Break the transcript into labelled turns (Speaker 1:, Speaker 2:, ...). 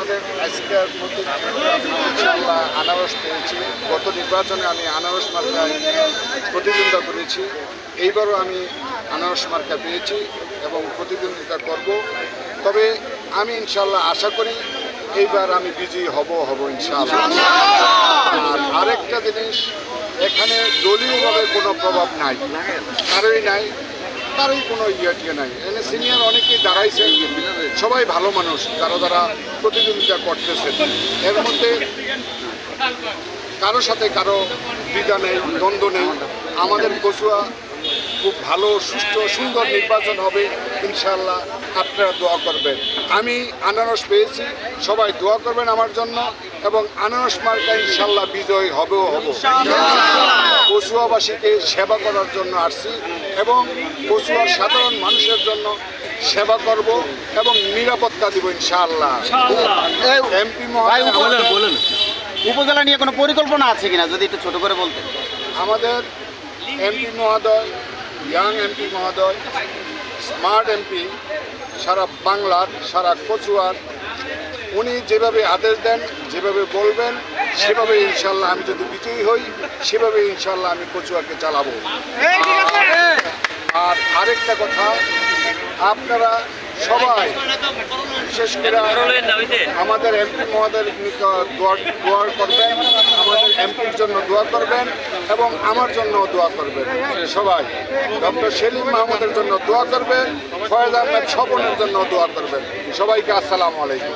Speaker 1: আমাদের আজকের ইনশাআল্লাহ আনারস পেয়েছি। গত নির্বাচনে আমি আনারস মার্কায় প্রতিদ্বন্দ্বিতা করেছি, এইবারও আমি আনারস মার্কা পেয়েছি এবং প্রতিদ্বন্দ্বিতা করব। তবে আমি ইনশাআল্লাহ আশা করি এইবার আমি বিজয়ী হব ইনশাআল্লাহ। আর আরেকটা জিনিস, এখানে দলীয়ভাবে কোনো প্রভাব নাই, কারোই কোনো ইয়ে নাই। এখানে সিনিয়র অনেকেই দাঁড়াইছেন, সবাই ভালো মানুষ যারা প্রতিদ্বন্দ্বিতা করতেছেন। এর মধ্যে কারো সাথে কারো দ্বিধা নেই, দ্বন্দ্ব নেই। আমাদের কচুয়া খুব ভালো, সুষ্ঠু, সুন্দর নির্বাচন হবে ইনশাআল্লাহ। আপনারা দোয়া করবেন। আমি আনারস পেয়েছি, সবাই দোয়া করবেন আমার জন্য এবং আনারস মার্কা ইনশাআল্লাহ বিজয় হব। কচুয়াবাসীকে সেবা করার জন্য আসছি এবং কচুয়ার সাধারণ মানুষের জন্য সেবা করব এবং নিরাপত্তা দিব ইনশাআল্লাহ। এমপি মহোদয়,
Speaker 2: উপজেলা নিয়ে কোনো পরিকল্পনা আছে কিনা যদি একটু ছোট করে বলতেন?
Speaker 1: আমাদের এমপি মহোদয়, ইয়াং এমপি মহোদয়, স্মার্ট এমপি, সারা বাংলার, সারা কচুয়ার, উনি যেভাবে আদেশ দেন, যেভাবে বলবেন, সেভাবে ইনশাল্লাহ আমি যদি বিজয়ী হই, সেভাবে ইনশাল্লাহ আমি কচুয়াকে চালাবো। আর আরেকটা কথা, আপনারা সবাই বিশেষ করে আমাদের এমপি মহোদয়ের দোয়া করবেন, আমাদের এমপির জন্য দোয়া করবেন এবং আমার জন্য দোয়া করবেন। সবাই ডক্টর সেলিম মাহমুদের জন্য দোয়া করবেন, ফয়েজ আহমেদ স্বপনের জন্য দোয়া করবেন। সবাইকে আসসালামু আলাইকুম।